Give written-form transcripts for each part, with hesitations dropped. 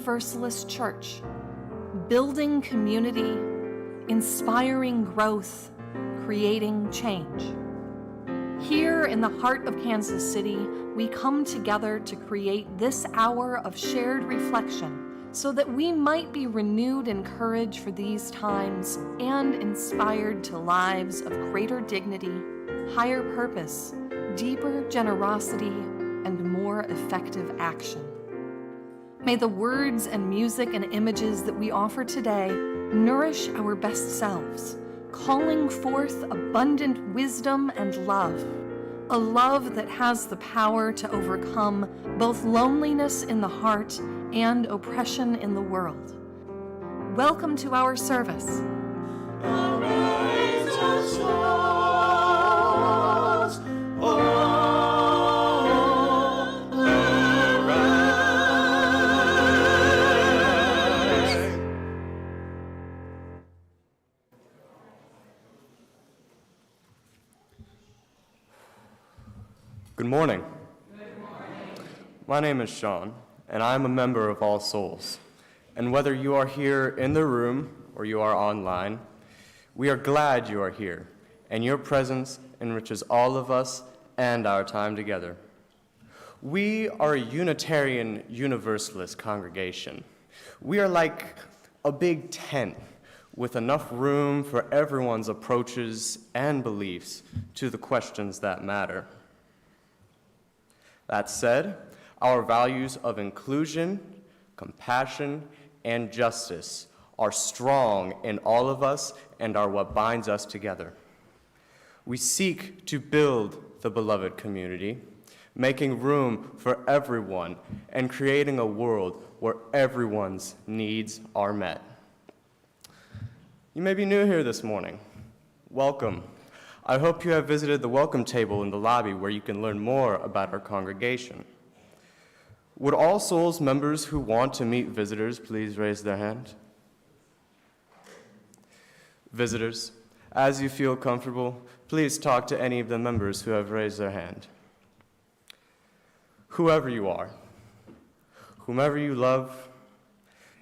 Universalist church, building community, inspiring growth, creating change. Here in the heart of Kansas City, we come together to create this hour of shared reflection so that we might be renewed in courage for these times and inspired to lives of greater dignity, higher purpose, deeper generosity, and more effective action. May the words and music and images that we offer today nourish our best selves, calling forth abundant wisdom and love, a love that has the power to overcome both loneliness in the heart and oppression in the world. Welcome to our service. Arise, our souls, oh, arise. Good morning. My name is Sean, and I am a member of All Souls. And whether you are here in the room or you are online, we are glad you are here, and your presence enriches all of us and our time together. We are a Unitarian Universalist congregation. We are like a big tent with enough room for everyone's approaches and beliefs to the questions that matter. That said, our values of inclusion, compassion, and justice are strong in all of us and are what binds us together. We seek to build the beloved community, making room for everyone and creating a world where everyone's needs are met. You may be new here this morning. Welcome. I hope you have visited the welcome table in the lobby where you can learn more about our congregation. Would All Souls members who want to meet visitors please raise their hand? Visitors, as you feel comfortable, please talk to any of the members who have raised their hand. Whoever you are, whomever you love,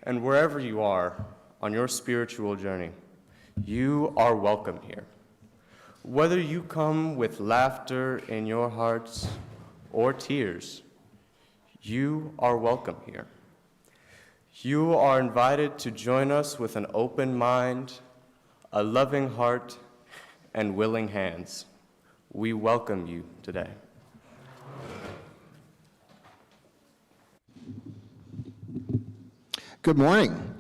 and wherever you are on your spiritual journey, you are welcome here. Whether you come with laughter in your hearts or tears, you are welcome here. You are invited to join us with an open mind, a loving heart, and willing hands. We welcome you today. Good morning.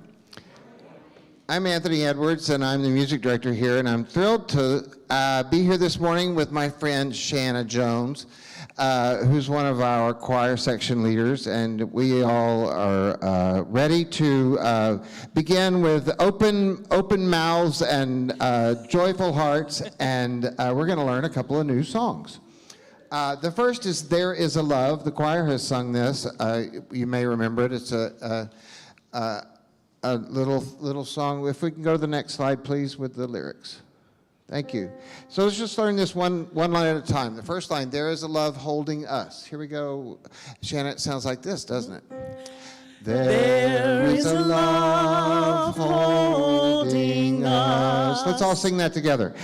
I'm Anthony Edwards, and I'm the music director here, and I'm thrilled to be here this morning with my friend Shanna Jones, who's one of our choir section leaders, and we all are ready to begin with open mouths and joyful hearts, and we're going to learn a couple of new songs. The first is "There Is a Love." The choir has sung this. You may remember it. It's a little song. If we can go to the next slide, please, with the lyrics. Thank you. So let's just learn this one line at a time. The first line, "There is a love holding us." Here we go. Shannon, it sounds like this, doesn't it? There is a love holding us. Let's all sing that together.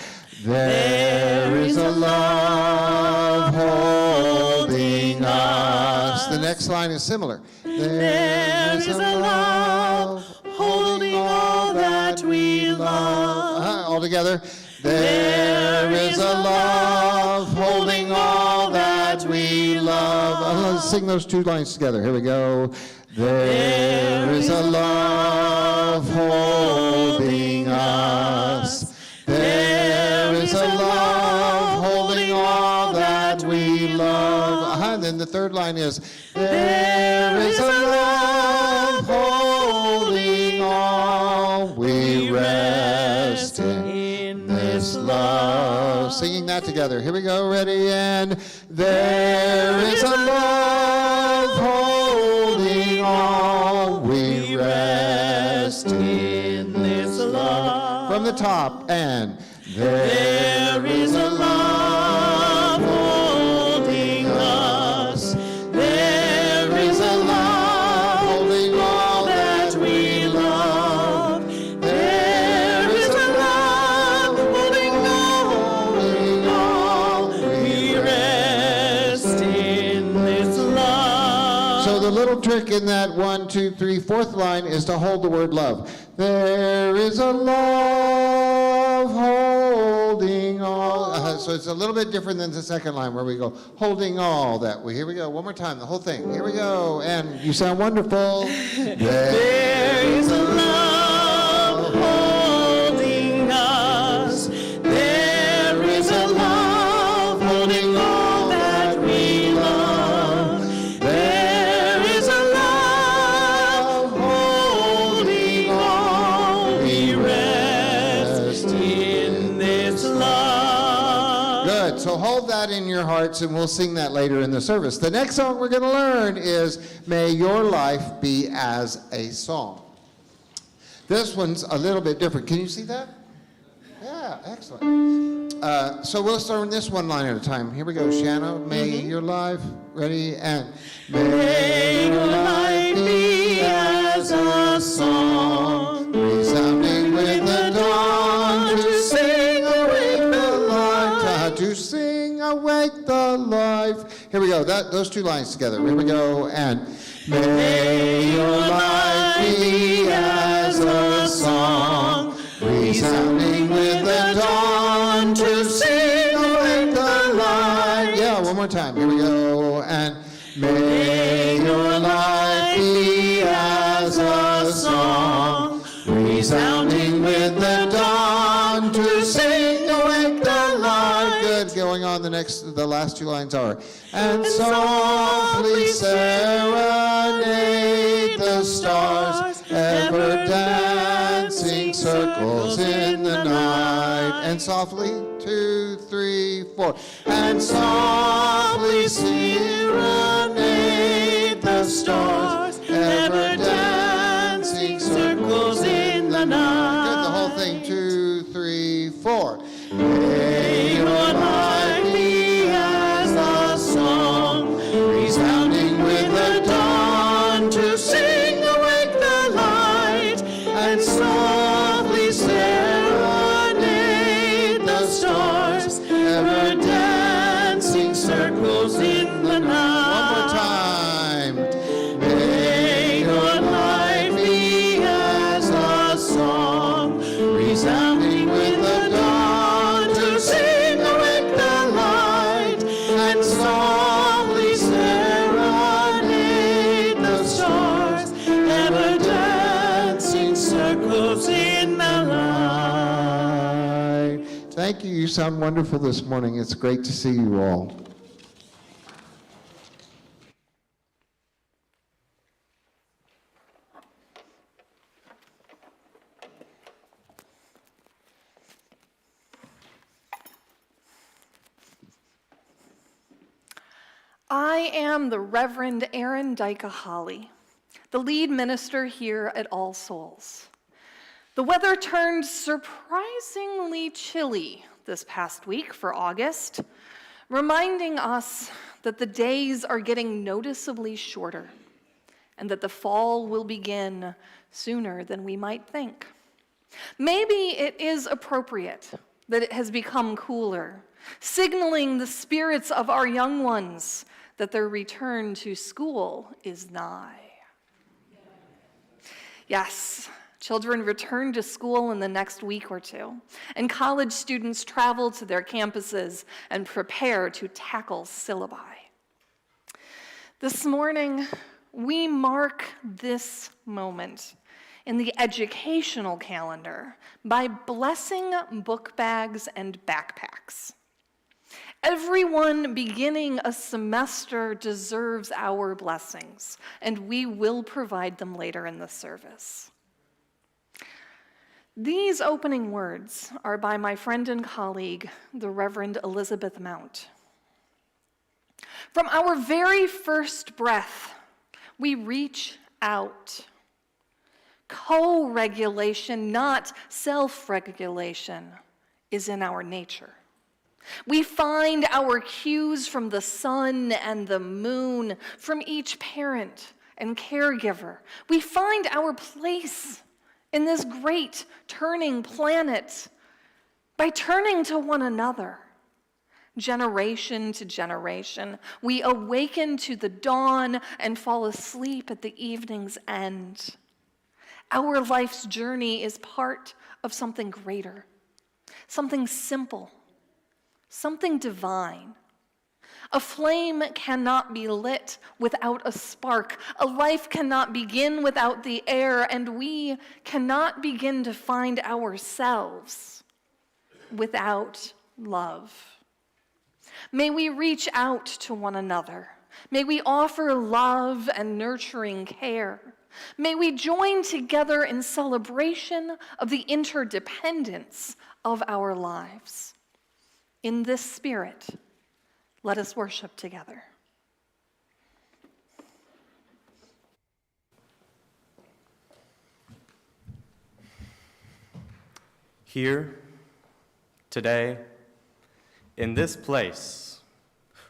There is a love holding us. The next line is similar. There is a love holding all that we love. All together. There is a love holding all that we love. Let's sing those two lines together. Here we go. There is a love holding us. There is a love holding all that we love. And then the third line is, there is a love holding all we rest in this love. Singing that together. Here we go. Ready? And there is a love holding all we rest in this love. From the top. And there is a love holding us. There is a love holding all the little trick in that 1, 2, 3, fourth line is to hold the word love. There is a love holding all. So it's a little bit different than the second line where we go holding all that way. Here we go. One more time. The whole thing. Here we go. And you sound wonderful. There is a love holding us. There is a love holding all that we love. There is a love holding all. We rest in this love. Good. So hold that in your hearts, and we'll sing that later in the service. The next song we're going to learn is May Your Life Be as a Song. This one's a little bit different. Can you see that? Yeah, excellent. So we'll start this one line at a time. Here we go, Shanna. May your life, ready, and May your life be as a song, resounding with the dawn, to sing awake the life, to sing awake the life. Here we go, those two lines together. Here we go, and may your life be as a song, resounding with the dawn, to sing awake the light. Yeah, one more time. Here we go. And may your life be as a song, resounding with the dawn, to sing awake the light. Good. Going on, the last two lines are, and softly serenade the stars, ever dancing circles in the night. And softly, 2, 3, 4. And softly serenade the stars, ever dancing circles in the night. Good, the whole thing, 2, 3, 4. May your life be as a song, resounding with the dawn, to sing awake the light, and softly serenade the stars, ever dancing circles in the night. One more time. May your life be as a song, resounding with the dawn, to sing awake the light, and softly serenade the stars, ever dancing circles in the light. Thank you. You sound wonderful this morning. It's great to see you all. I am the Reverend Erin Dajka Holley, the lead minister here at All Souls. The weather turned surprisingly chilly this past week for August, reminding us that the days are getting noticeably shorter and that the fall will begin sooner than we might think. Maybe it is appropriate that it has become cooler, signaling the spirits of our young ones that their return to school is nigh. Yes, children return to school in the next week or two, and college students travel to their campuses and prepare to tackle syllabi. This morning, we mark this moment in the educational calendar by blessing book bags and backpacks. Everyone beginning a semester deserves our blessings, and we will provide them later in the service. These opening words are by my friend and colleague, the Reverend Elizabeth Mount. From our very first breath, we reach out. Co-regulation, not self-regulation, is in our nature. We find our cues from the sun and the moon, from each parent and caregiver. We find our place in this great turning planet by turning to one another Generation to generation, we awaken to the dawn and fall asleep at the evening's end. Our life's journey is part of something greater, something simple, something divine. A flame cannot be lit without a spark. A life cannot begin without the air, and we cannot begin to find ourselves without love. May we reach out to one another. May we offer love and nurturing care. May we join together in celebration of the interdependence of our lives. In this spirit, let us worship together. Here, today, in this place,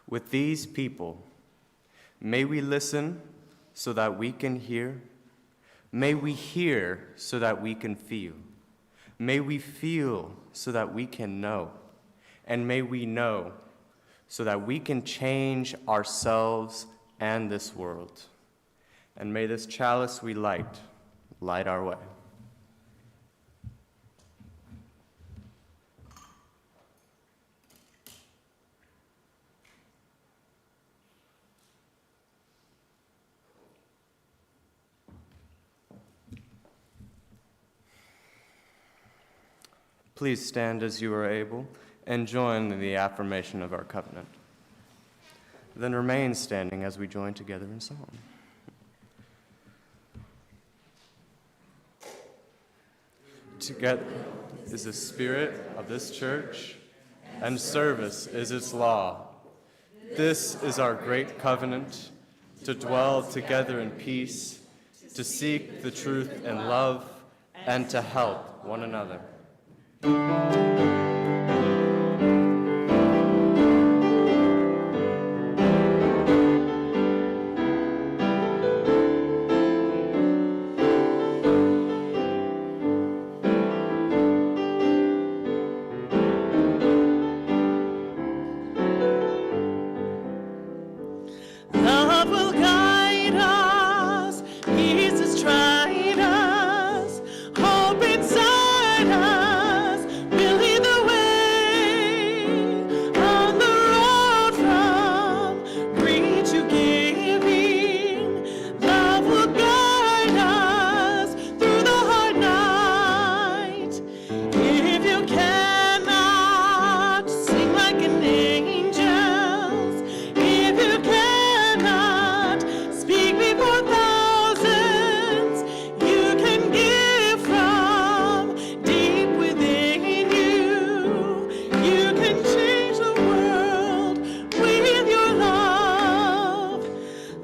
with these people, may we listen so that we can hear. May we hear so that we can feel. May we feel so that we can know. And may we know so that we can change ourselves and this world. And may this chalice we light our way. Please stand as you are able and join in the affirmation of our covenant. Then remain standing as we join together in song. Together is the spirit of this church, and service is its law. This is our great covenant, to dwell together in peace, to seek the truth in love, and to help one another. Love will guide us, peace is trying us, hope inside us, will lead the way on the road from greed to giving. Love will guide us through the hard night. If you cannot sing like an angel, if you cannot speak before thousands, you can give from deep within you. You can change the world with your love.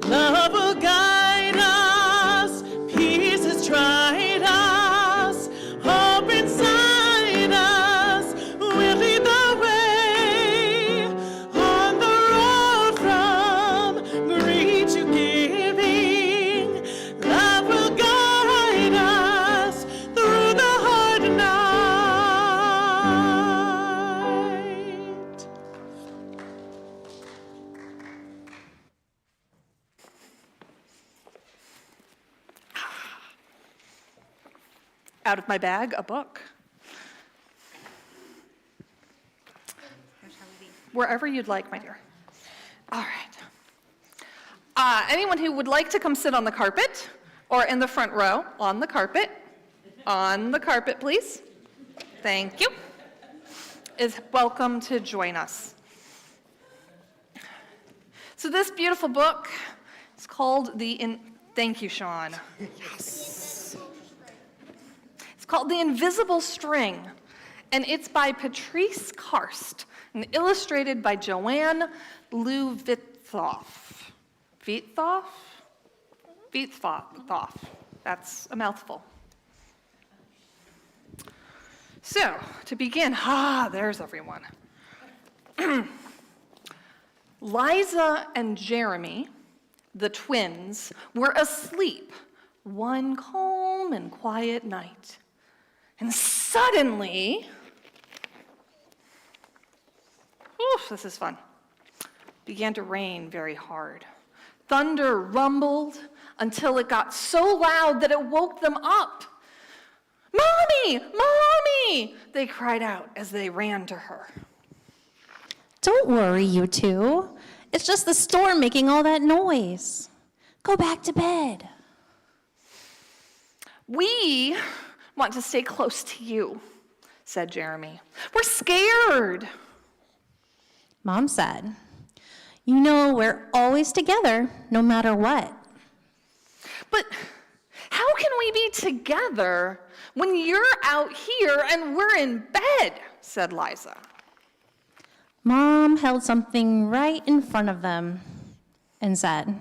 Love will guide us, peace has tried us, hope inside us will lead the way on the road from greed to giving. Love will guide us through the hard night. Out of my bag, a book. Wherever you'd like, my dear. All right. Anyone who would like to come sit on the carpet or in the front row, on the carpet, please. Thank you. Is welcome to join us. So this beautiful book is called thank you, Sean. Yes. It's called The Invisible String, and it's by Patrice Karst and illustrated by Joanne Lou Vithoff. Vithoff. That's a mouthful. So, to begin, there's everyone. Liza and Jeremy, the twins, were asleep one calm and quiet night. And suddenly, Oof, this is fun. Began to rain very hard. Thunder rumbled until it got so loud that it woke them up. "Mommy! Mommy!" they cried out as they ran to her. Don't worry, you two. It's just the storm making all that noise. Go back to bed. "We want to stay close to you," said Jeremy. "We're scared." Mom said, "You know we're always together, no matter what." "But how can we be together when you're out here and we're in bed?" said Liza. Mom held something right in front of them and said,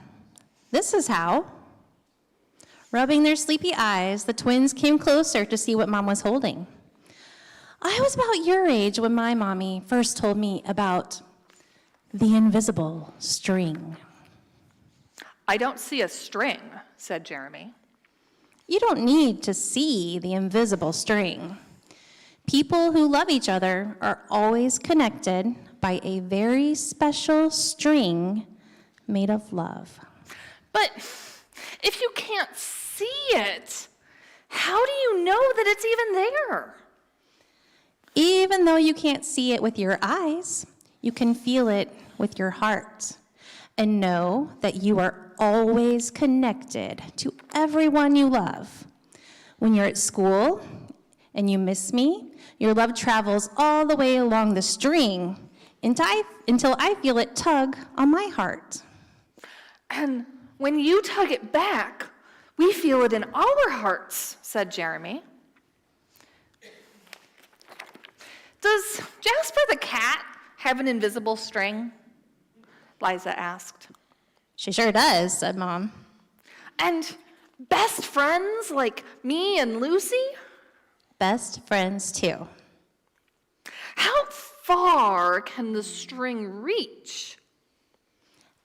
"This is how." Rubbing their sleepy eyes, the twins came closer to see what Mom was holding. I was about your age when my mommy first told me about the invisible string. "I don't see a string," said Jeremy. You don't need to see the invisible string. People who love each other are always connected by a very special string made of love. "But if you can't see it, how do you know that it's even there?" Even though you can't see it with your eyes, you can feel it with your heart and know that you are always connected to everyone you love. When you're at school and you miss me, your love travels all the way along the string until I feel it tug on my heart. "And when you tug it back, we feel it in our hearts," said Jeremy. "Does Jasper the cat have an invisible string?" Liza asked. She sure does, said Mom. "And best friends like me and Lucy?" Best friends too. "How far can the string reach?"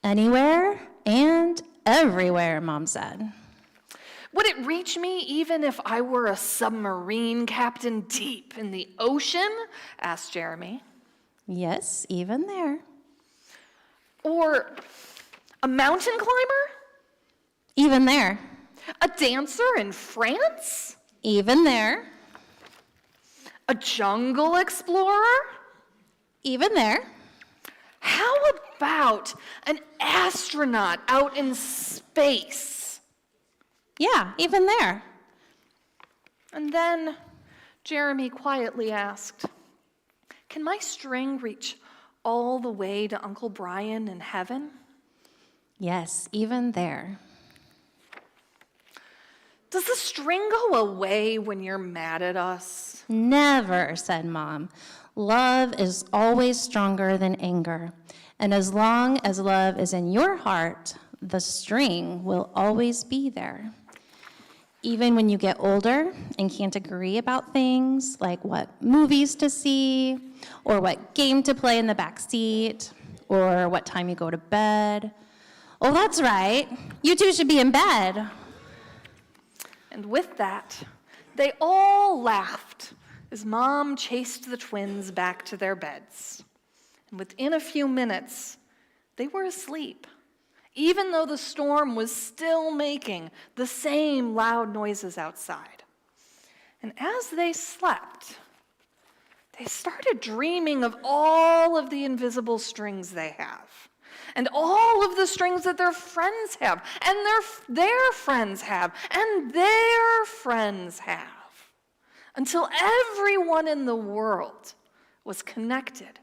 Anywhere and everywhere, Mom said. "Would it reach me even if I were a submarine captain deep in the ocean?" asked Jeremy. Yes, even there. "Or a mountain climber? Even there. A dancer in France? Even there. A jungle explorer? Even there. How about an astronaut out in space?" Yeah, even there. And then Jeremy quietly asked, "Can my string reach all the way to Uncle Brian in heaven?" Yes, even there. "Does the string go away when you're mad at us?" Never, said Mom. Love is always stronger than anger. And as long as love is in your heart, the string will always be there. Even when you get older and can't agree about things like what movies to see, or what game to play in the back seat, or what time you go to bed. Oh, that's right. You two should be in bed. And with that, they all laughed as Mom chased the twins back to their beds. And within a few minutes, they were asleep, even though the storm was still making the same loud noises outside. And as they slept, they started dreaming of all of the invisible strings they have, and all of the strings that their friends have, and their friends have, and their friends have, until everyone in the world was connected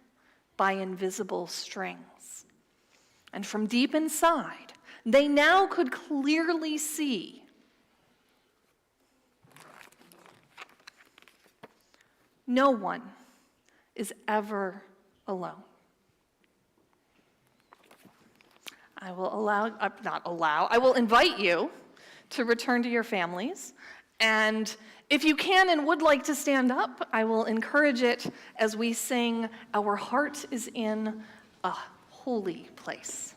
by invisible strings. And from deep inside, they now could clearly see no one is ever alone. I will invite you to return to your families. And if you can and would like to stand up, I will encourage it as we sing "Our Heart is in a Holy Place."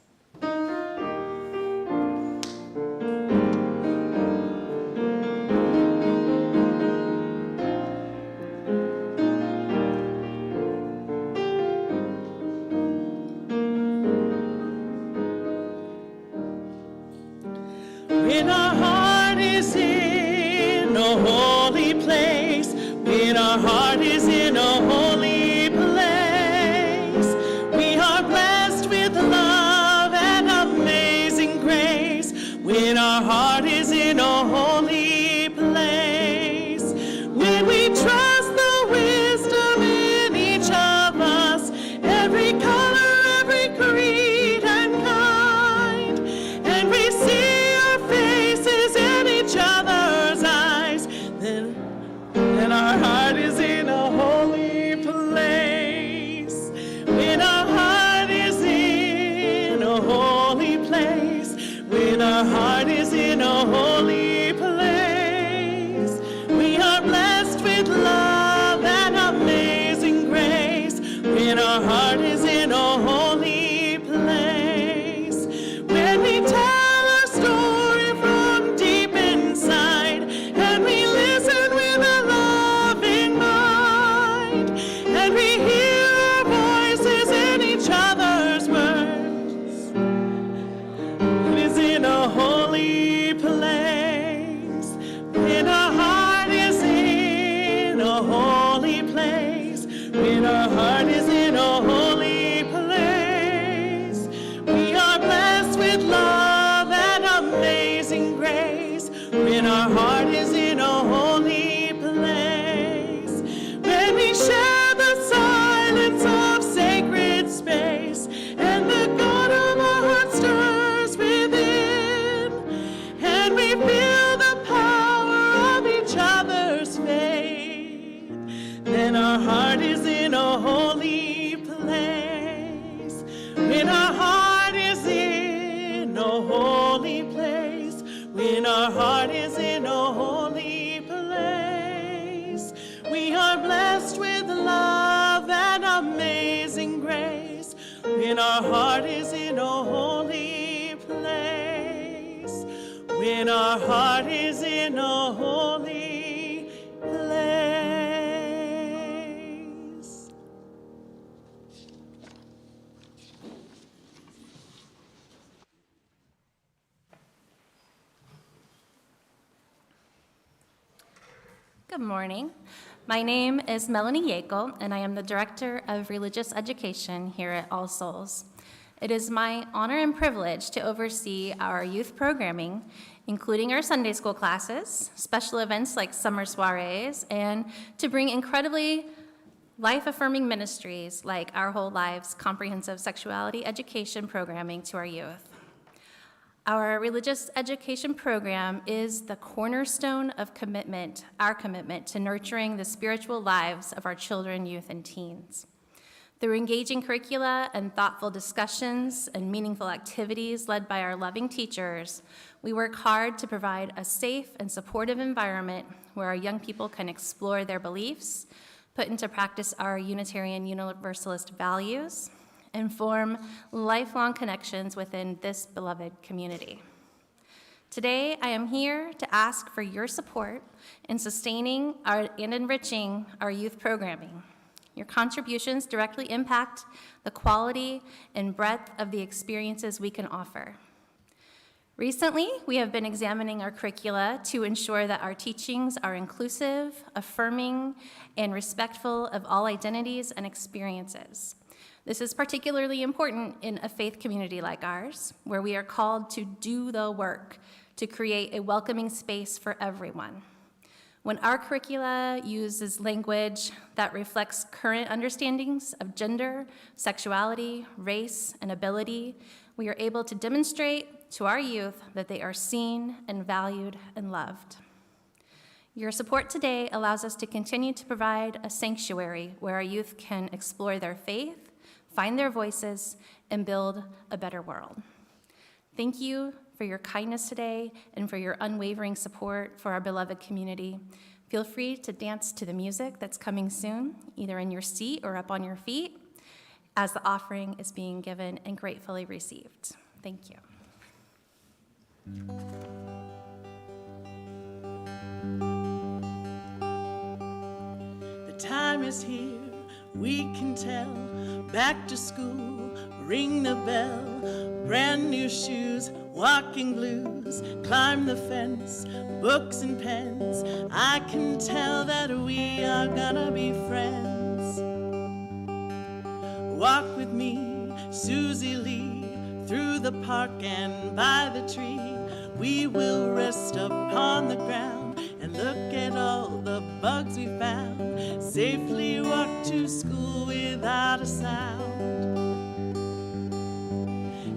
when our heart is in a holy place, when our heart is in a holy place, we are blessed with love and amazing grace, when our heart is in a holy place, when we trust the wisdom in each of us, every color, every creed and kind, and we see our faces in each other's eyes, then our heart is in a holy place. When our heart is in a holy place, when our heart is in a holy place, we are blessed with love and amazing grace. When our heart is in a holy place, when we tell our story from deep inside, and we listen with a loving mind, and we hear our voices in each other's words, it is in a holy place. When our heart is in a holy place, when our heart is in a holy place, we are blessed with love and amazing grace. When our heart is in a holy place, when we share the silence of sacred space, and the God of our heart stirs within, and we feel the power of each other's faith, then our heart is in a holy place. When our heart is in a holy place, when our heart is in a holy place, we are blessed with love and amazing grace. When our heart is in a holy place, when our heart is in a holy place. Good morning. My name is Melanie Jackel, and I am the Director of Religious Education here at All Souls. It is my honor and privilege to oversee our youth programming, including our Sunday school classes, special events like summer soirees, and to bring incredibly life-affirming ministries like Our Whole Lives comprehensive sexuality education programming to our youth. Our religious education program is the cornerstone of commitment, our commitment to nurturing the spiritual lives of our children, youth, and teens. Through engaging curricula and thoughtful discussions and meaningful activities led by our loving teachers, we work hard to provide a safe and supportive environment where our young people can explore their beliefs, put into practice our Unitarian Universalist values, and form lifelong connections within this beloved community. Today, I am here to ask for your support in sustaining and enriching our youth programming. Your contributions directly impact the quality and breadth of the experiences we can offer. Recently, we have been examining our curricula to ensure that our teachings are inclusive, affirming, and respectful of all identities and experiences. This is particularly important in a faith community like ours, where we are called to do the work to create a welcoming space for everyone. When our curricula uses language that reflects current understandings of gender, sexuality, race, and ability, we are able to demonstrate to our youth that they are seen and valued and loved. Your support today allows us to continue to provide a sanctuary where our youth can explore their faith, find their voices, and build a better world. Thank you for your kindness today and for your unwavering support for our beloved community. Feel free to dance to the music that's coming soon, either in your seat or up on your feet, as the offering is being given and gratefully received. Thank you. The time is here, we can tell. Back to school, ring the bell. Brand new shoes, walking blues, climb the fence, books and pens. I can tell that we are gonna be friends. Walk with me, Susie Lee, through the park and by the tree. We will rest upon the ground and look at all the bugs we found. Safely walk to school without a sound.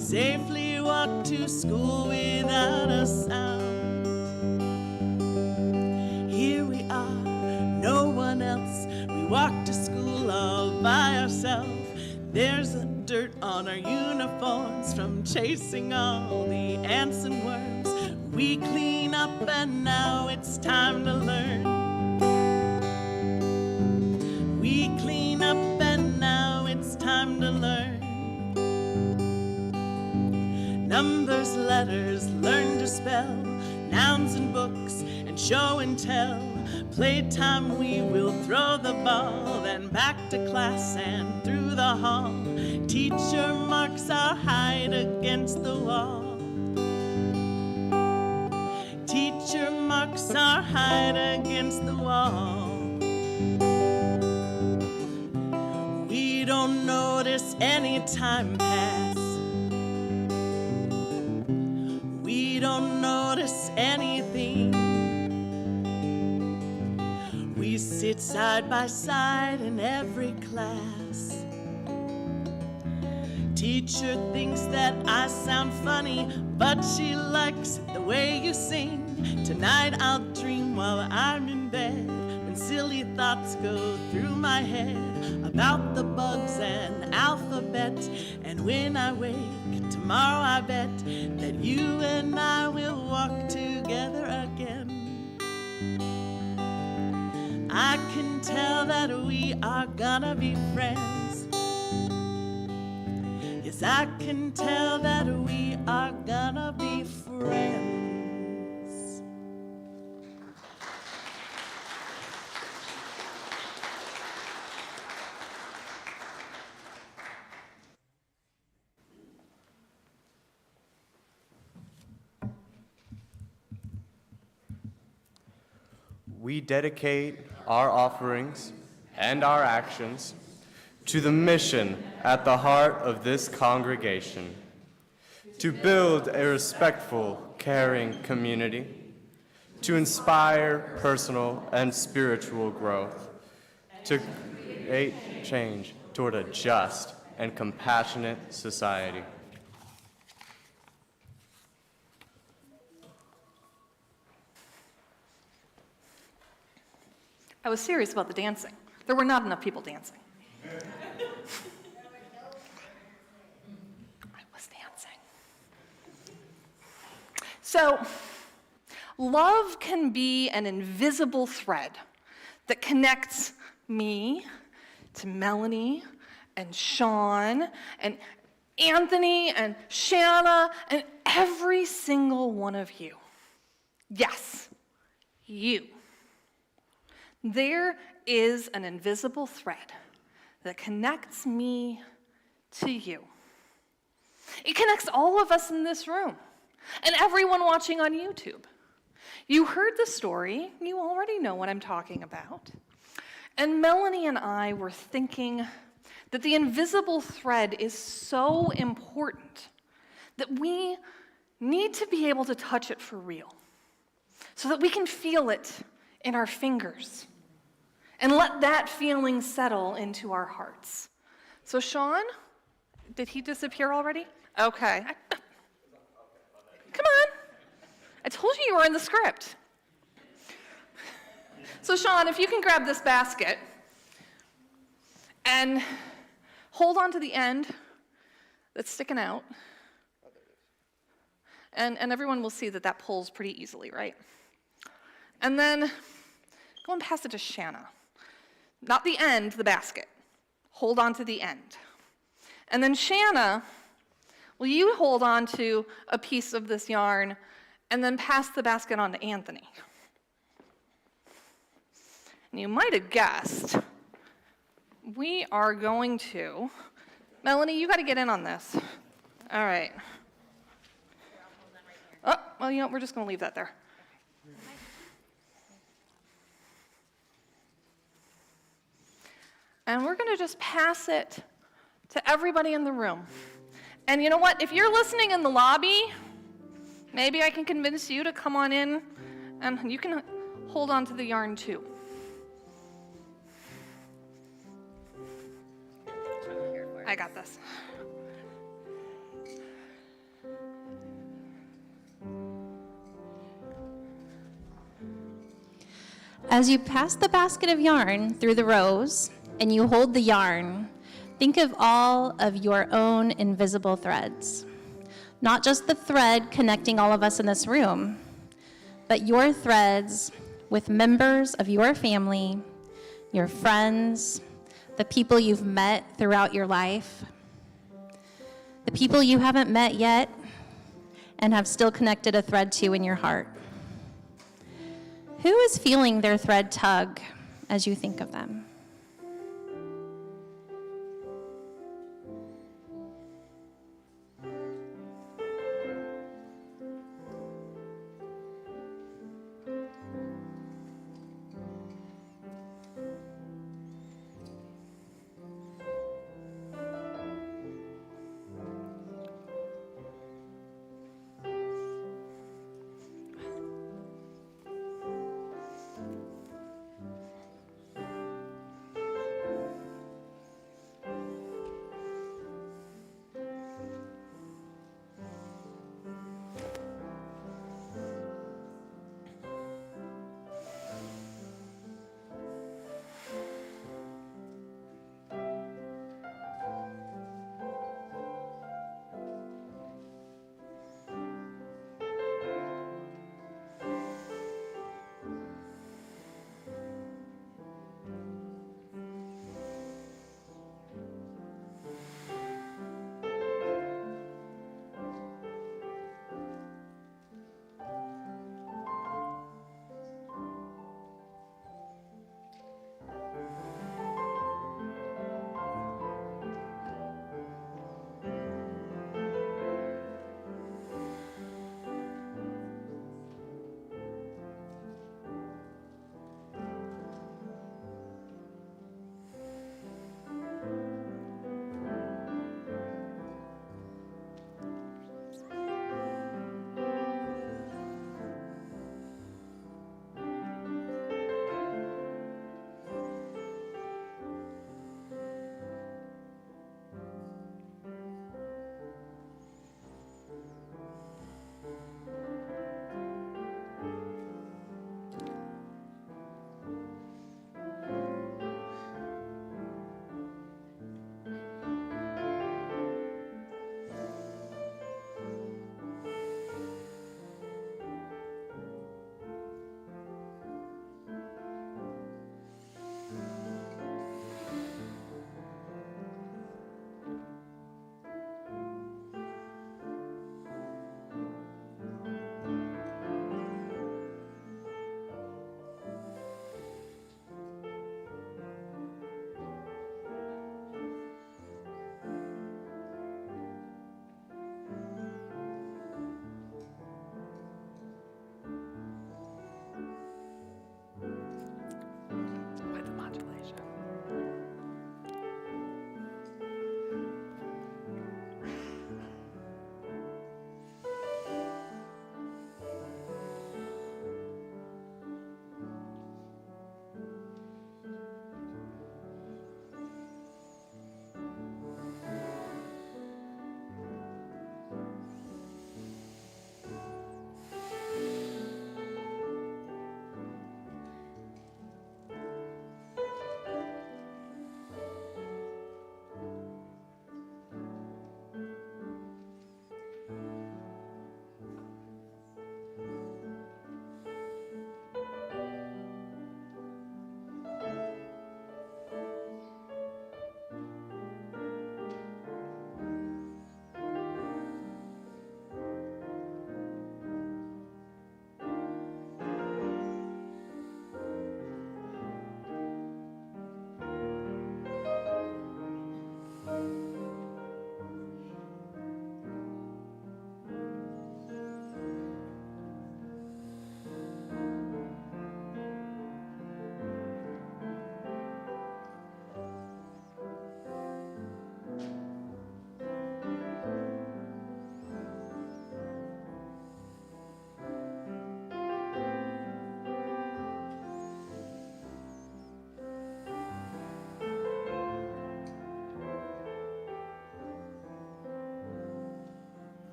Safely walk to school without a sound. Here we are, no one else. We walk to school all by ourselves. There's dirt on our uniforms from chasing all the ants and worms. We clean up and now it's time to learn. We clean up and now it's time to learn. Numbers, letters, learn to spell, nouns and books, and show and tell. Playtime we will throw the ball, then back to class and through the hall. Teacher marks our height against the wall. Teacher marks our height against the wall. We don't notice any time pass. We don't notice anything. We sit side by side in every class. Teacher thinks that I sound funny, but she likes the way you sing. Tonight I'll dream while I'm in bed, when silly thoughts go through my head about the bugs and alphabet. And when I wake tomorrow, I bet that you and I will walk together again. I can tell that we are gonna be friends. Yes, I can tell that we are gonna be friends. We dedicate our offerings and our actions to the mission at the heart of this congregation, to build a respectful, caring community, to inspire personal and spiritual growth, to create change toward a just and compassionate society. I was serious about the dancing. There were not enough people dancing. I was dancing. So, love can be an invisible thread that connects me to Melanie and Sean and Anthony and Shanna and every single one of you. Yes, you. There is an invisible thread that connects me to you. It connects all of us in this room and everyone watching on YouTube. You heard the story. You already know what I'm talking about. And Melanie and I were thinking that the invisible thread is so important that we need to be able to touch it for real so that we can feel it in our fingers and let that feeling settle into our hearts. So Sean, did he disappear already? Okay. Come on. I told you were in the script. So Sean, if you can grab this basket and hold on to the end that's sticking out. And everyone will see that that pulls pretty easily, right? And then go and pass it to Shanna. Not the end, the basket. Hold on to the end. And then Shanna, will you hold on to a piece of this yarn and then pass the basket on to Anthony? And you might have guessed, we are going to, Melanie, you got to get in on this. All right. well, you know, we're just going to leave that there. And we're going to just pass it to everybody in the room. And you know what? If you're listening in the lobby, maybe I can convince you to come on in, and you can hold on to the yarn too. I got this. As you pass the basket of yarn through the rows and you hold the yarn, think of all of your own invisible threads. Not just the thread connecting all of us in this room, but your threads with members of your family, your friends, the people you've met throughout your life, the people you haven't met yet and have still connected a thread to in your heart. Who is feeling their thread tug as you think of them?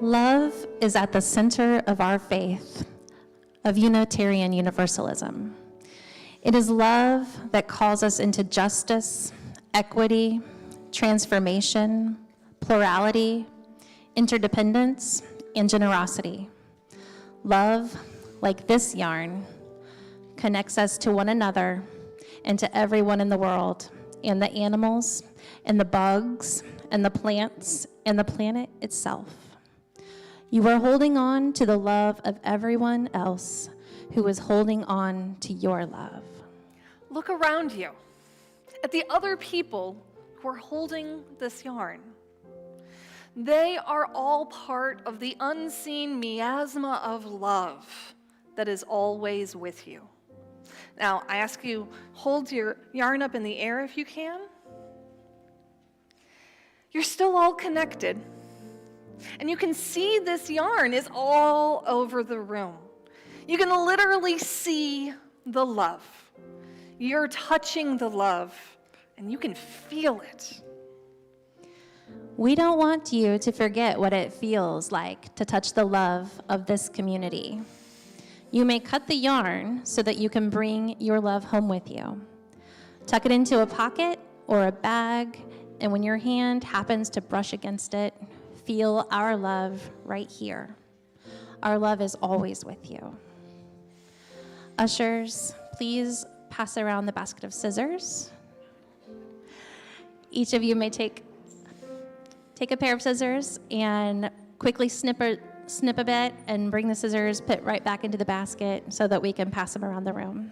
Love is at the center of our faith, of Unitarian Universalism. It is love that calls us into justice, equity, transformation, plurality, interdependence, and generosity. Love, like this yarn, connects us to one another and to everyone in the world, and the animals, and the bugs, and the plants, and the planet itself. You are holding on to the love of everyone else who is holding on to your love. Look around you at the other people who are holding this yarn. They are all part of the unseen miasma of love that is always with you. Now, I ask you, hold your yarn up in the air if you can. You're still all connected. And you can see this yarn is all over the room. You can literally see the love. You're touching the love, and you can feel it. We don't want you to forget what it feels like to touch the love of this community. You may cut the yarn so that you can bring your love home with you. Tuck it into a pocket or a bag, and when your hand happens to brush against it, feel our love right here. Our love is always with you. Ushers, please pass around the basket of scissors. Each of you may take a pair of scissors and quickly snip a bit and bring the scissors, put right back into the basket so that we can pass them around the room.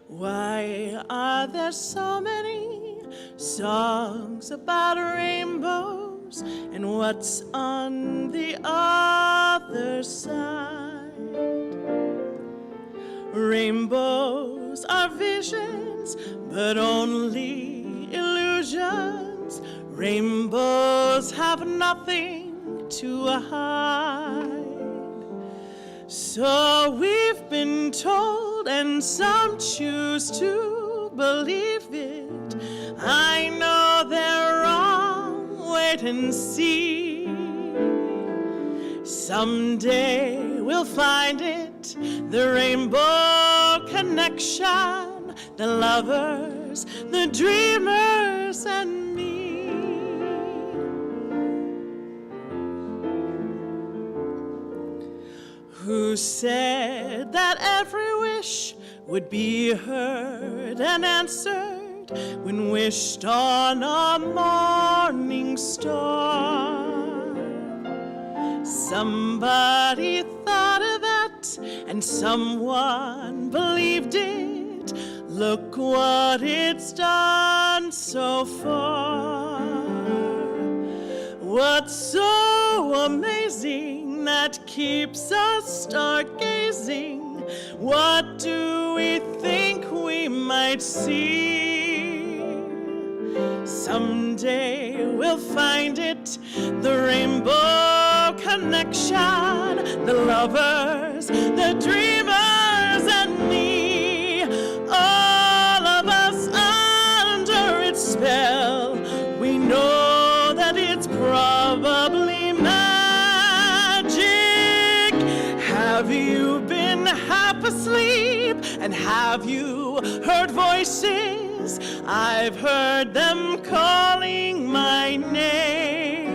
Why are there so many songs about rainbows, and what's on the other side? Rainbows are visions, but only illusions. Rainbows have nothing to hide. So we've been told, and some choose to believe it. I know they're wrong, wait and see. Someday we'll find it, the rainbow connection, the lovers, the dreamers, and me. Who said that every wish would be heard and answered when wished on a morning star? Somebody thought of that, and someone believed it. Look what it's done so far. What's so amazing that keeps us stargazing? What do we think we might see? Someday we'll find it, the rainbow connection, the lovers, the dreamers, and me. All of us under its spell, we know that it's probably magic. Have you been half asleep, and have you heard voices? I've heard them calling my name.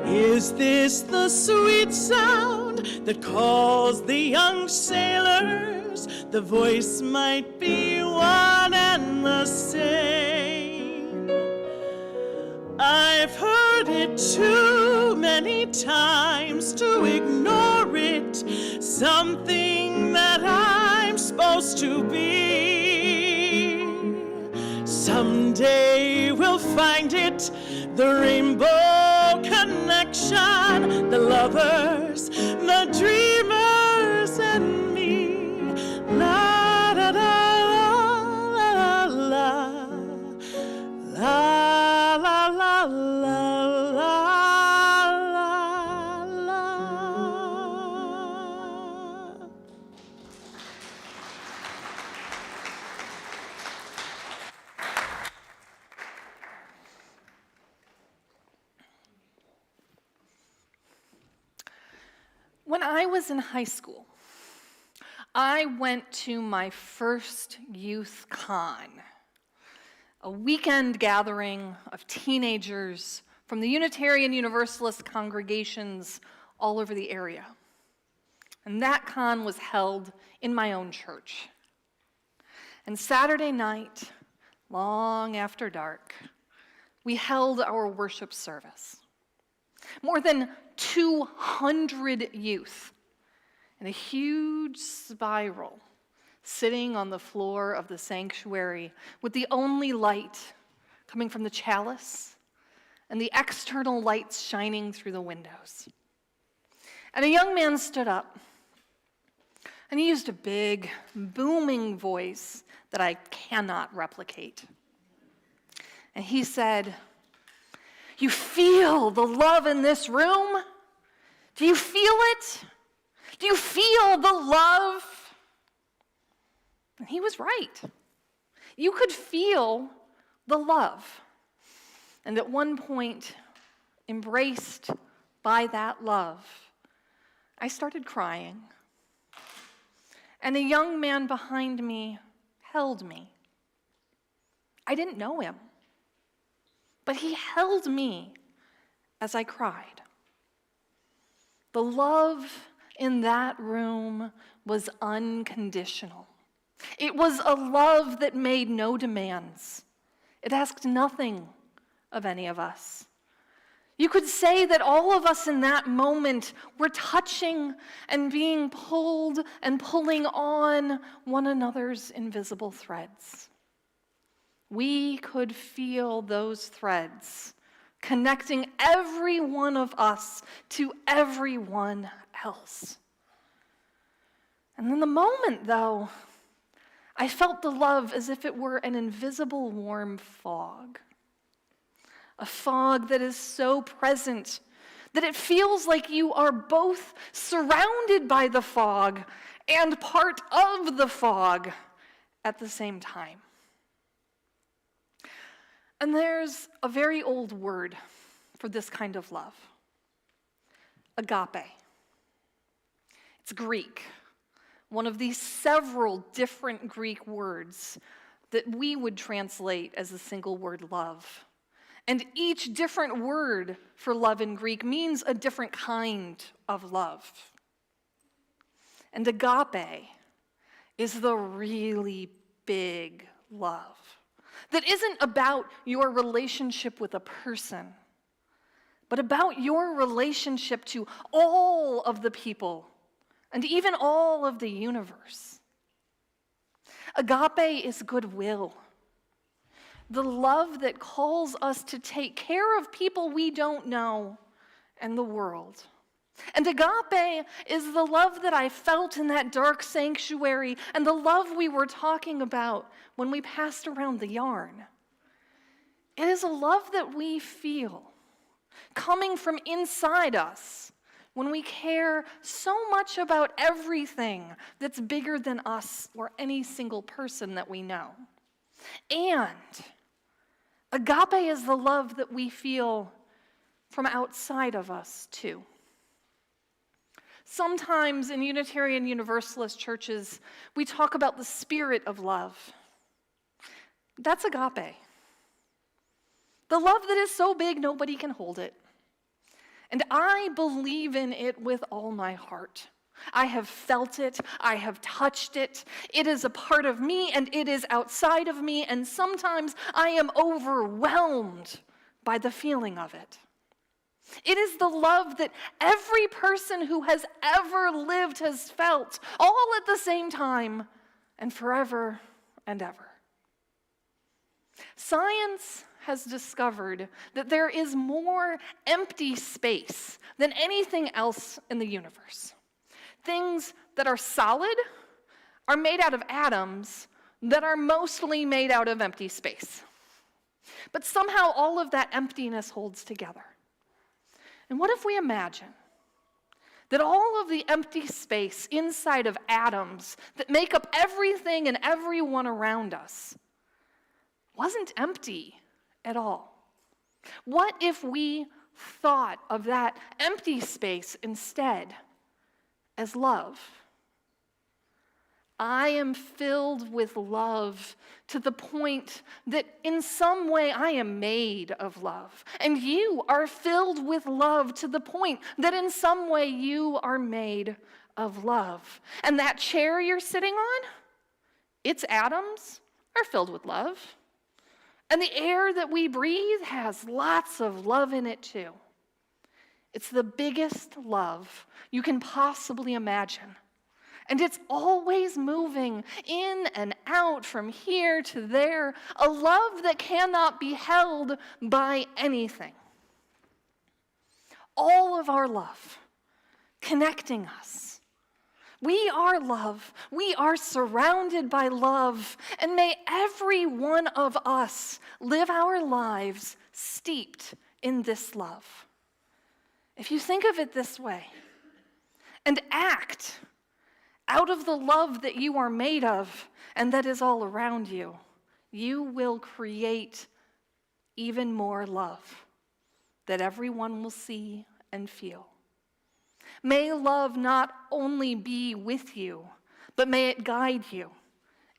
Is this the sweet sound that calls the young sailors? The voice might be one and the same. I've heard it too many times to ignore it, something that I'm supposed to be. Someday we'll find it, the rainbow connection, the lovers, the dreamers, and me. La da da la. When I was in high school, I went to my first youth con, a weekend gathering of teenagers from the Unitarian Universalist congregations all over the area. And that con was held in my own church. And Saturday night, long after dark, we held our worship service. More than 200 youth in a huge spiral sitting on the floor of the sanctuary with the only light coming from the chalice and the external lights shining through the windows. And a young man stood up, and he used a big, booming voice that I cannot replicate. And he said, "You feel the love in this room? Do you feel it? Do you feel the love?" And he was right. You could feel the love. And at one point, embraced by that love, I started crying. And a young man behind me held me. I didn't know him, but he held me as I cried. The love in that room was unconditional. It was a love that made no demands. It asked nothing of any of us. You could say that all of us in that moment were touching and being pulled and pulling on one another's invisible threads. We could feel those threads connecting every one of us to everyone else. And in the moment, though, I felt the love as if it were an invisible warm fog. A fog that is so present that it feels like you are both surrounded by the fog and part of the fog at the same time. And there's a very old word for this kind of love: agape. It's Greek, one of these several different Greek words that we would translate as the single word love. And each different word for love in Greek means a different kind of love. And agape is the really big love that isn't about your relationship with a person, but about your relationship to all of the people and even all of the universe. Agape is goodwill. The love that calls us to take care of people we don't know and the world. And agape is the love that I felt in that dark sanctuary and the love we were talking about when we passed around the yarn. It is a love that we feel coming from inside us when we care so much about everything that's bigger than us or any single person that we know. And agape is the love that we feel from outside of us, too. Sometimes in Unitarian Universalist churches, we talk about the spirit of love. That's agape. The love that is so big nobody can hold it. And I believe in it with all my heart. I have felt it, I have touched it. It is a part of me and it is outside of me, and sometimes I am overwhelmed by the feeling of it. It is the love that every person who has ever lived has felt, all at the same time and forever and ever. Science has discovered that there is more empty space than anything else in the universe. Things that are solid are made out of atoms that are mostly made out of empty space. But somehow all of that emptiness holds together. And what if we imagine that all of the empty space inside of atoms that make up everything and everyone around us wasn't empty at all? What if we thought of that empty space instead as love. I am filled with love to the point that in some way I am made of love. And you are filled with love to the point that in some way you are made of love. And that chair you're sitting on, its atoms are filled with love. And the air that we breathe has lots of love in it too. It's the biggest love you can possibly imagine. And it's always moving in and out from here to there, a love that cannot be held by anything. All of our love connecting us. We are love. We are surrounded by love. And may every one of us live our lives steeped in this love. If you think of it this way and act out of the love that you are made of and that is all around you, you will create even more love that everyone will see and feel. May love not only be with you, but may it guide you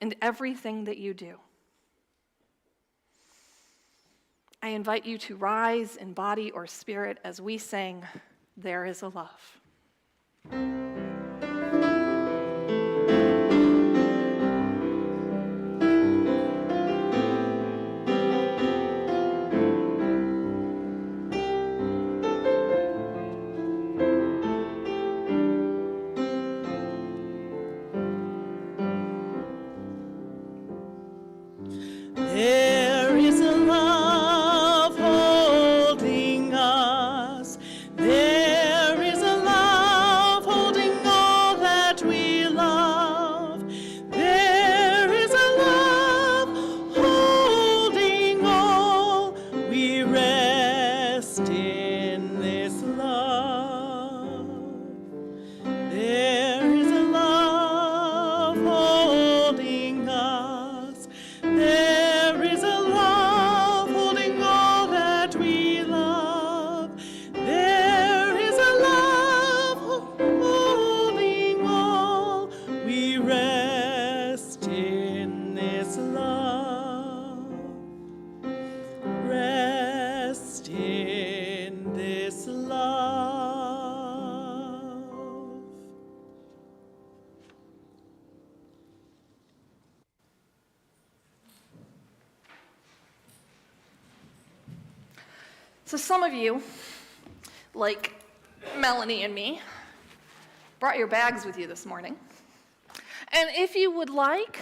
in everything that you do. I invite you to rise in body or spirit as we sing, "There is a Love." There is a love holding us. There is a love holding all that we love. There is a love holding all. We rest in this love. There is a love holding us. There is a love holding all that we love. There is a love holding all. We rest in this love. Rest in this love. So some of you, like Melanie and me, brought your bags with you this morning. And if you would like,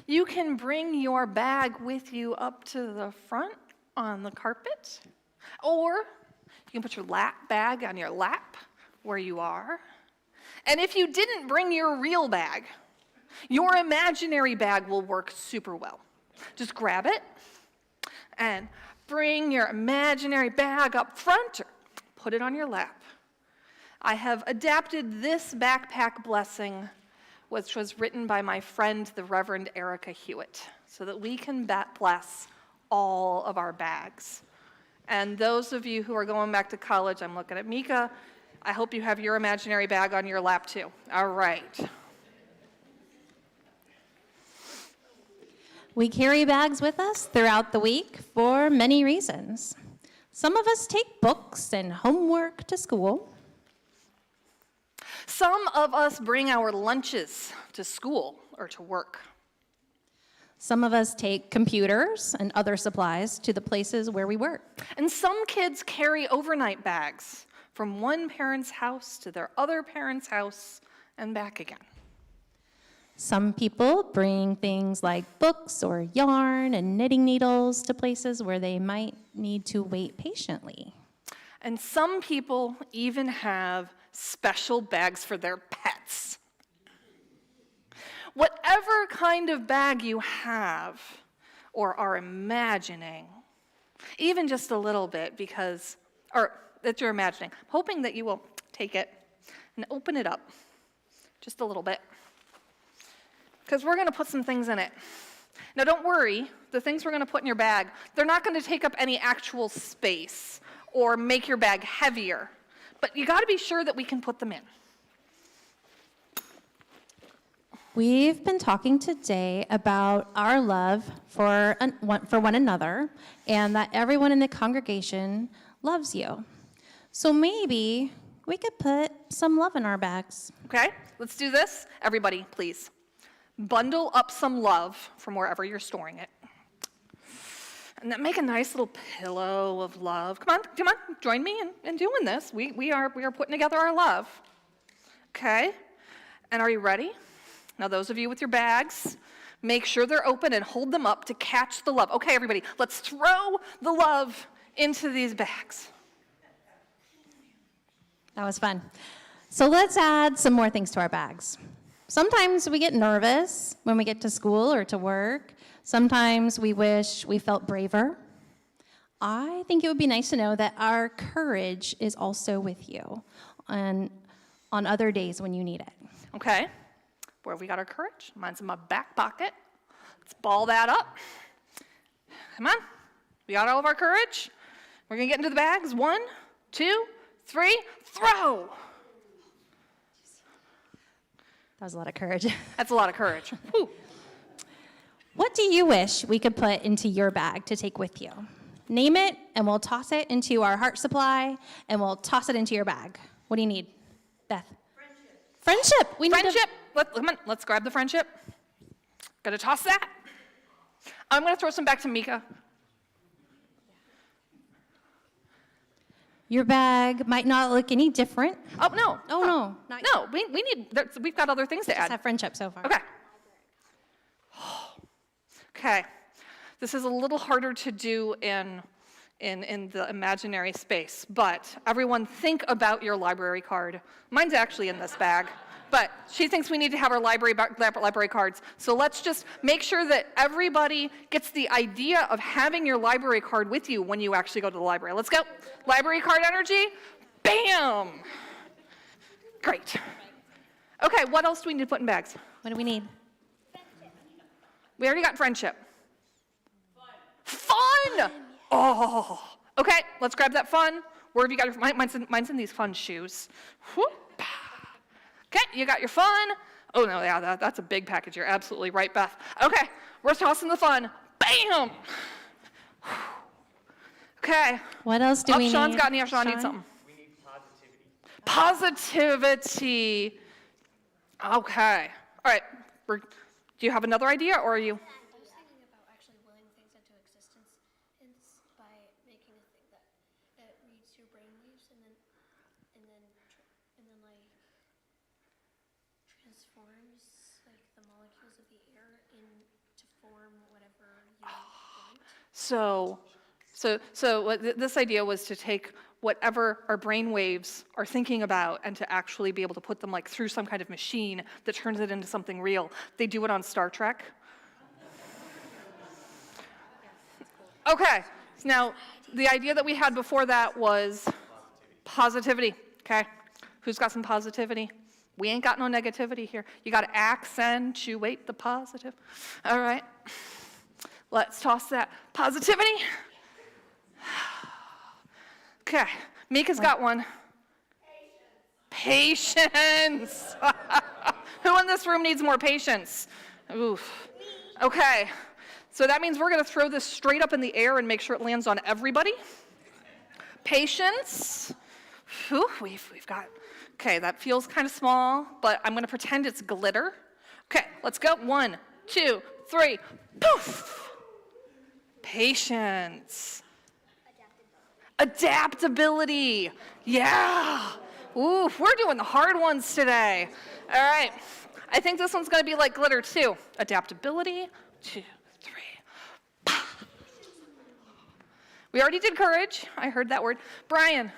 you can bring your bag with you up to the front on the carpet, or you can put your bag on your lap where you are. And if you didn't bring your real bag, your imaginary bag will work super well. Just grab it and bring your imaginary bag up front or put it on your lap. I have adapted this backpack blessing, which was written by my friend, the Reverend Erica Hewitt, so that we can bless all of our bags. And those of you who are going back to college, I'm looking at Mika, I hope you have your imaginary bag on your lap too. All right. We carry bags with us throughout the week for many reasons. Some of us take books and homework to school. Some of us bring our lunches to school or to work. Some of us take computers and other supplies to the places where we work. And some kids carry overnight bags from one parent's house to their other parent's house and back again. Some people bring things like books or yarn and knitting needles to places where they might need to wait patiently. And some people even have special bags for their pets. Whatever kind of bag you have or are imagining, even just a little bit that you're imagining, I'm hoping that you will take it and open it up just a little bit, because we're going to put some things in it. Now don't worry, the things we're going to put in your bag, they're not going to take up any actual space or make your bag heavier, but you got to be sure that we can put them in. We've been talking today about our love for one another and that everyone in the congregation loves you. So maybe we could put some love in our bags. Okay, let's do this. Everybody, please. Bundle up some love from wherever you're storing it. And then make a nice little pillow of love. Come on, join me in doing this. We are putting together our love. Okay, and are you ready? Now those of you with your bags, make sure they're open and hold them up to catch the love. Okay, everybody, let's throw the love into these bags. That was fun. So let's add some more things to our bags. Sometimes we get nervous when we get to school or to work. Sometimes we wish we felt braver. I think it would be nice to know that our courage is also with you on other days when you need it. Okay, where have we got our courage? Mine's in my back pocket. Let's ball that up. Come on, we got all of our courage. We're gonna get into the bags. 1, 2, 3, throw. That was a lot of courage. That's a lot of courage. Whew. What do you wish we could put into your bag to take with you? Name it, and we'll toss it into our heart supply, and we'll toss it into your bag. What do you need, Beth? Friendship. We need Friendship. Come on, let's grab the friendship. Gotta toss that. I'm gonna throw some back to Mika. Your bag might not look any different. Oh, no. Oh, no. Not yet. No, we've got other things to Just add. have friendship so far. Okay. Okay. This is a little harder to do in the imaginary space, but everyone think about your library card. Mine's actually in this bag, but she thinks we need to have our library cards. So let's just make sure that everybody gets the idea of having your library card with you when you actually go to the library. Let's go. Library card energy. Bam! Great. Okay, what else do we need to put in bags? What do we need? We already got friendship. Fun! Oh, okay, let's grab that fun. Where have you got your, mine's in these fun shoes. Whoop. Okay, you got your fun. Oh no, yeah, that's a big package. You're absolutely right, Beth. Okay, we're tossing the fun. Bam! Okay. What else do we need? Sean's got any, Sean needs something. We need positivity. Positivity. Okay, all right. Do you have another idea, or are you? I was thinking about actually willing things into existence by making a thing that reads your brainwaves and then like transforms like the molecules of the air to form whatever you want. So this idea was to take whatever our brain waves are thinking about and to actually be able to put them like through some kind of machine that turns it into something real. They do it on Star Trek. Okay, now the idea that we had before that was positivity, okay? Who's got some positivity? We ain't got no negativity here. You got to accentuate the positive. All right, let's toss that positivity. Okay, Mika's got one. Patience. Who in this room needs more patience? Oof. Okay, so that means we're going to throw this straight up in the air and make sure it lands on everybody. Patience. Whew, we've got, okay, that feels kind of small, but I'm going to pretend it's glitter. Okay, let's go. 1, 2, 3. Poof. Patience. Adaptability. Yeah. Ooh, we're doing the hard ones today. All right. I think this one's going to be like glitter too. Adaptability. 2, 3. Pah. We already did courage. I heard that word. Brian.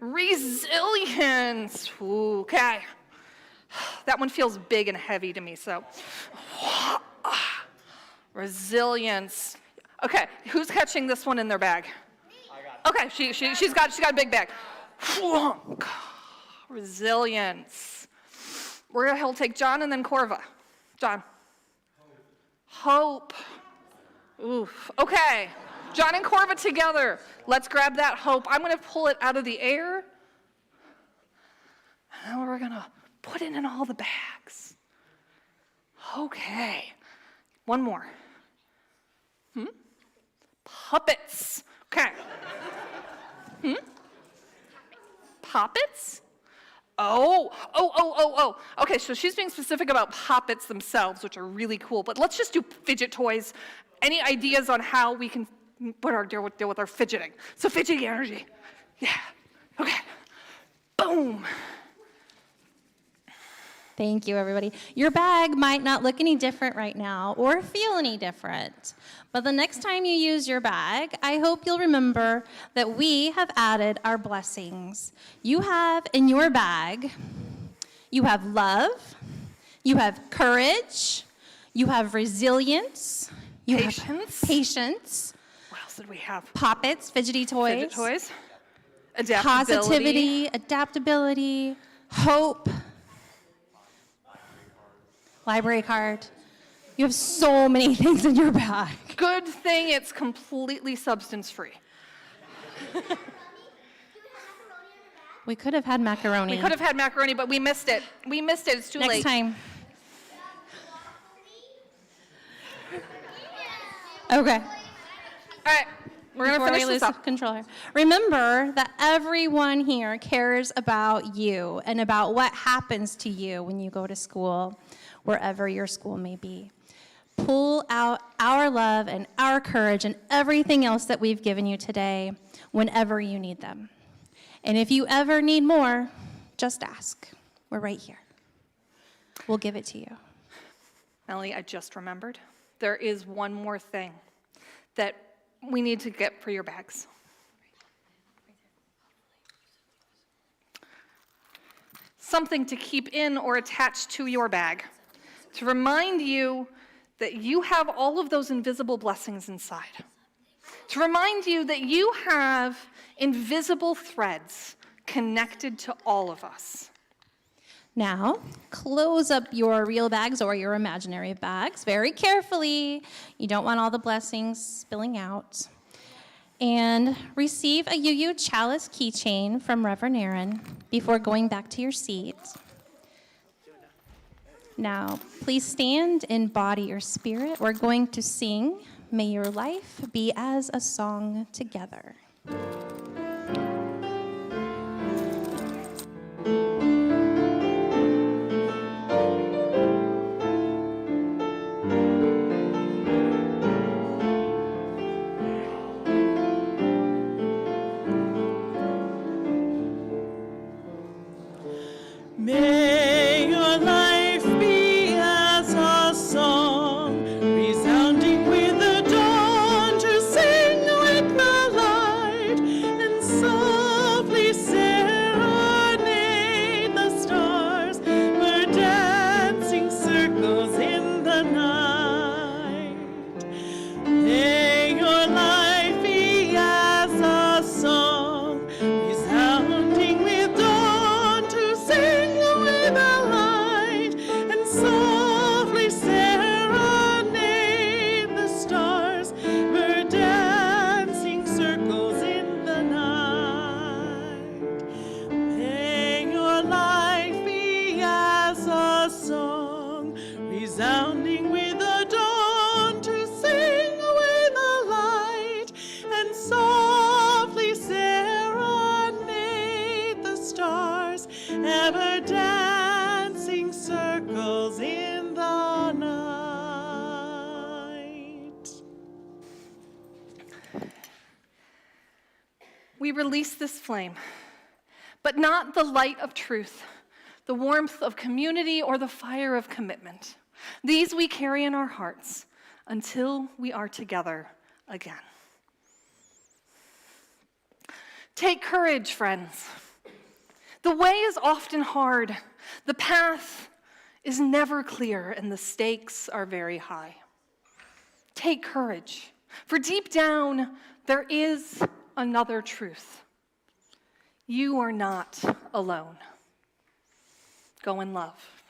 Resilience. Ooh, okay. That one feels big and heavy to me, so. Resilience. Okay, who's catching this one in their bag? Okay, she's got a big bag. Resilience. He'll take John and then Corva. John. Hope. Oof. Okay, John and Corva together. Let's grab that hope. I'm going to pull it out of the air. And we're going to put it in all the bags. Okay, one more. Puppets. Okay. Poppets? Oh. Okay, so she's being specific about poppets themselves, which are really cool, but let's just do fidget toys. Any ideas on how we can deal with our fidgeting? So fidgeting energy. Yeah, okay. Boom. Thank you, everybody. Your bag might not look any different right now or feel any different, but the next time you use your bag, I hope you'll remember that we have added our blessings. You have in your bag, you have love, you have courage, you have resilience, you have patience. What else did we have? Poppets, fidgety toys. Fidget toys. Adaptability. Positivity, adaptability, hope. Library card. You have so many things in your bag. Good thing it's completely substance-free. We could have had macaroni. We could have had macaroni, but we missed it. It's too late. Next time. Okay. All right, we're going to Before finish we this lose up. control here. Remember that everyone here cares about you and about what happens to you when you go to school, wherever your school may be. Pull out our love and our courage and everything else that we've given you today whenever you need them. And if you ever need more, just ask. We're right here. We'll give it to you. Melanie, I just remembered. There is one more thing that we need to get for your bags. Something to keep in or attach to your bag to remind you that you have all of those invisible blessings inside. To remind you that you have invisible threads connected to all of us. Now, close up your real bags or your imaginary bags very carefully. You don't want all the blessings spilling out. And receive a UU Chalice keychain from Reverend Erin before going back to your seat. Now, please stand in body or spirit. We're going to sing, May Your Life Be as a Song Together. May your life be as a song, resounding with the dawn, to sing with the light, and softly serenade the stars, where dancing circles in the night. May your life be as a song, resounding with dawn, to sing with a light, and softly serenade the stars, where dancing circles in the night. May your life be as a song, resounding with the dawn, to sing with a light, and softly serenade the stars, ever dancing circles in the night. We release this flame, but not the light of truth, the warmth of community, or the fire of commitment. These we carry in our hearts until we are together again. Take courage, friends. The way is often hard. The path is never clear, and the stakes are very high. Take courage, for deep down, there is another truth. You are not alone. Go in love.